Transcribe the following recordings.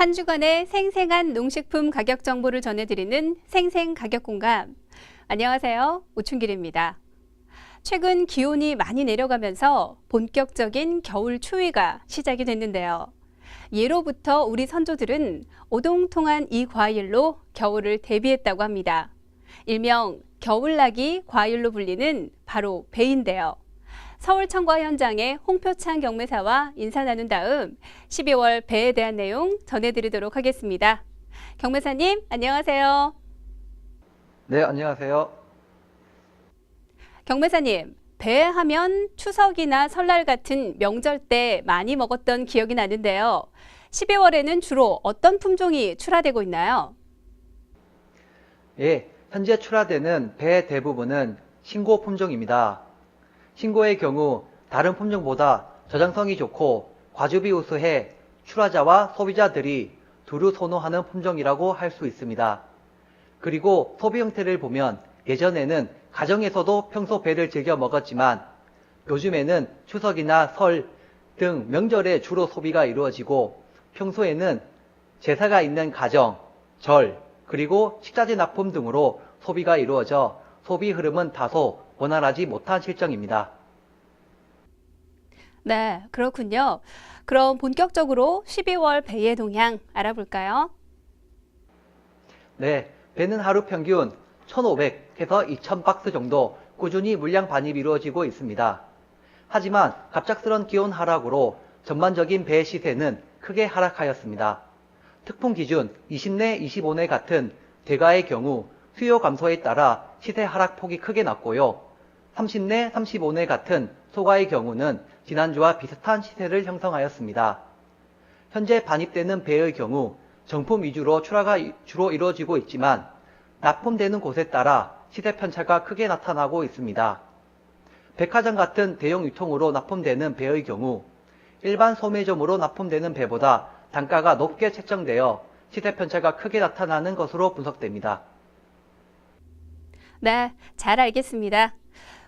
한 주간의 생생한 농식품 가격 정보를 전해드리는 생생가격공감. 안녕하세요. 오춘길입니다. 최근 기온이 많이 내려가면서 본격적인 겨울 추위가 시작이 됐는데요. 예로부터 우리 선조들은 오동통한 이 과일로 겨울을 대비했다고 합니다. 일명 겨울나기 과일로 불리는 바로 배인데요. 서울청과 현장의 홍표창 경매사와 인사 나눈 다음 12월 배에 대한 내용 전해드리도록 하겠습니다. 경매사님, 안녕하세요. 네, 안녕하세요. 경매사님, 배 하면 추석이나 설날 같은 명절 때 많이 먹었던 기억이 나는데요. 12월에는 주로 어떤 품종이 출하되고 있나요? 예, 현재 출하되는 배 대부분은 신고 품종입니다. 신고의 경우 다른 품종보다 저장성이 좋고 과즙이 우수해 출하자와 소비자들이 두루 선호하는 품종이라고 할 수 있습니다. 그리고 소비 형태를 보면 예전에는 가정에서도 평소 배를 즐겨 먹었지만 요즘에는 추석이나 설 등 명절에 주로 소비가 이루어지고 평소에는 제사가 있는 가정, 절, 그리고 식자재 납품 등으로 소비가 이루어져 소비 흐름은 다소 원활하지 못한 실정입니다. 네, 그렇군요. 그럼 본격적으로 12월 배의 동향 알아볼까요? 네, 배는 하루 평균 1,500에서 2,000박스 정도 꾸준히 물량 반입이 이루어지고 있습니다. 하지만 갑작스런 기온 하락으로 전반적인 배 시세는 크게 하락하였습니다. 특풍 기준 20내, 25내 같은 대가의 경우 수요 감소에 따라 시세 하락폭이 크게 났고요. 30내, 35내 같은 소가의 경우는 지난주와 비슷한 시세를 형성하였습니다. 현재 반입되는 배의 경우 정품 위주로 출하가 주로 이루어지고 있지만 납품되는 곳에 따라 시세 편차가 크게 나타나고 있습니다. 백화점 같은 대형 유통으로 납품되는 배의 경우 일반 소매점으로 납품되는 배보다 단가가 높게 책정되어 시세 편차가 크게 나타나는 것으로 분석됩니다. 네, 잘 알겠습니다.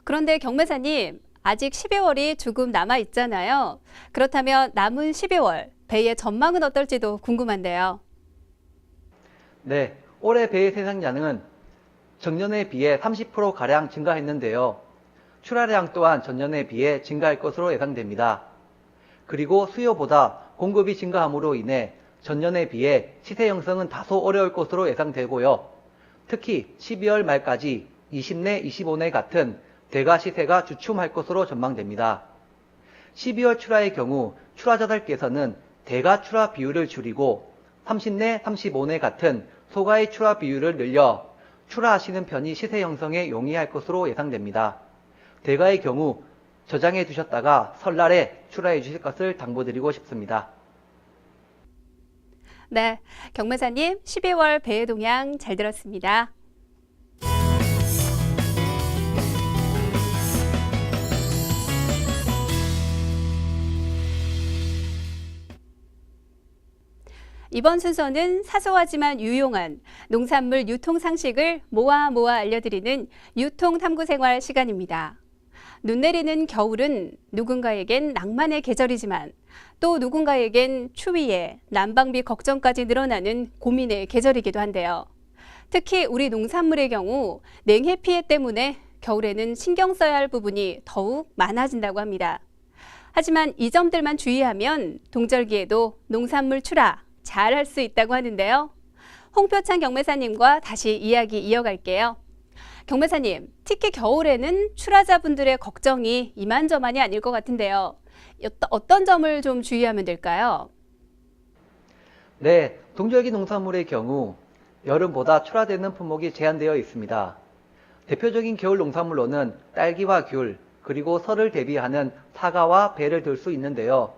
그런데 경매사님, 아직 12월이 조금 남아 있잖아요. 그렇다면 남은 12월 배의 전망은 어떨지도 궁금한데요. 네, 올해 배의 생산량은 전년에 비해 30%가량 증가했는데요. 출하량 또한 전년에 비해 증가할 것으로 예상됩니다. 그리고 수요보다 공급이 증가함으로 인해 전년에 비해 시세 형성은 다소 어려울 것으로 예상되고요. 특히 12월 말까지 20내, 25내 같은 대가 시세가 주춤할 것으로 전망됩니다. 12월 출하의 경우 출하자들께서는 대가 출하 비율을 줄이고 30내, 35내 같은 소가의 출하 비율을 늘려 출하하시는 편이 시세 형성에 용이할 것으로 예상됩니다. 대가의 경우 저장해 두셨다가 설날에 출하해 주실 것을 당부드리고 싶습니다. 네, 경매사님 12월 배의 동향 잘 들었습니다. 이번 순서는 사소하지만 유용한 농산물 유통 상식을 모아 알려드리는 유통탐구생활 시간입니다. 눈 내리는 겨울은 누군가에겐 낭만의 계절이지만 또 누군가에겐 추위에 난방비 걱정까지 늘어나는 고민의 계절이기도 한데요. 특히 우리 농산물의 경우 냉해 피해 때문에 겨울에는 신경 써야 할 부분이 더욱 많아진다고 합니다. 하지만 이 점들만 주의하면 동절기에도 농산물 출하 잘 할 수 있다고 하는데요. 홍표창 경매사님과 다시 이야기 이어갈게요. 경매사님, 특히 겨울에는 출하자분들의 걱정이 이만저만이 아닐 것 같은데요. 어떤 점을 좀 주의하면 될까요? 네, 동절기 농산물의 경우 여름보다 출하되는 품목이 제한되어 있습니다. 대표적인 겨울 농산물로는 딸기와 귤, 그리고 설을 대비하는 사과와 배를 들 수 있는데요.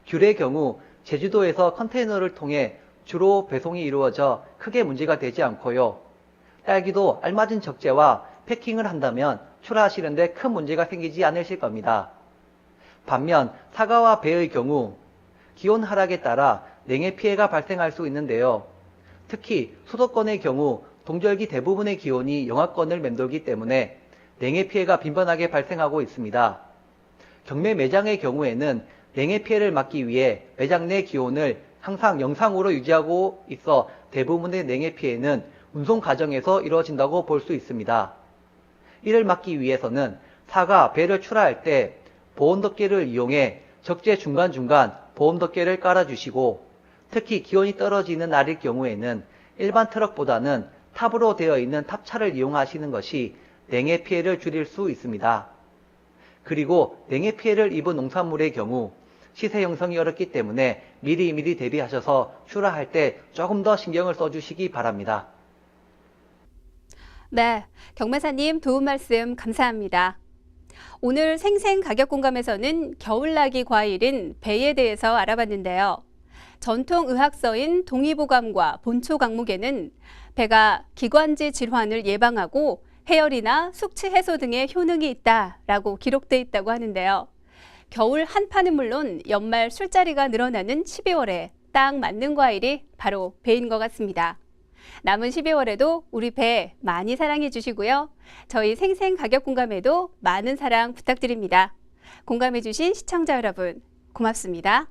귤의 경우 제주도에서 컨테이너를 통해 주로 배송이 이루어져 크게 문제가 되지 않고요. 딸기도 알맞은 적재와 패킹을 한다면 출하하시는데 큰 문제가 생기지 않으실 겁니다. 반면 사과와 배의 경우 기온 하락에 따라 냉해 피해가 발생할 수 있는데요. 특히 수도권의 경우 동절기 대부분의 기온이 영하권을 맴돌기 때문에 냉해 피해가 빈번하게 발생하고 있습니다. 경매 매장의 경우에는 냉해 피해를 막기 위해 매장 내 기온을 항상 영상으로 유지하고 있어 대부분의 냉해 피해는 운송 과정에서 이루어진다고 볼 수 있습니다. 이를 막기 위해서는 사가 배를 출하할 때 보온덮개를 이용해 적재 중간중간 보온덮개를 깔아주시고, 특히 기온이 떨어지는 날일 경우에는 일반 트럭보다는 탑으로 되어 있는 탑차를 이용하시는 것이 냉해 피해를 줄일 수 있습니다. 그리고 냉해 피해를 입은 농산물의 경우 시세 형성이 어렵기 때문에 미리미리 대비하셔서 출하할 때 조금 더 신경을 써주시기 바랍니다. 네, 경매사님 도움 말씀 감사합니다. 오늘 생생 가격 공감에서는 겨울나기 과일인 배에 대해서 알아봤는데요. 전통 의학서인 동의보감과 본초 강목에는 배가 기관지 질환을 예방하고 해열이나 숙취 해소 등의 효능이 있다라고 기록돼 있다고 하는데요. 겨울 한파는 물론 연말 술자리가 늘어나는 12월에 딱 맞는 과일이 바로 배인 것 같습니다. 남은 12월에도 우리 배 많이 사랑해 주시고요. 저희 생생 가격 공감에도 많은 사랑 부탁드립니다. 공감해 주신 시청자 여러분, 고맙습니다.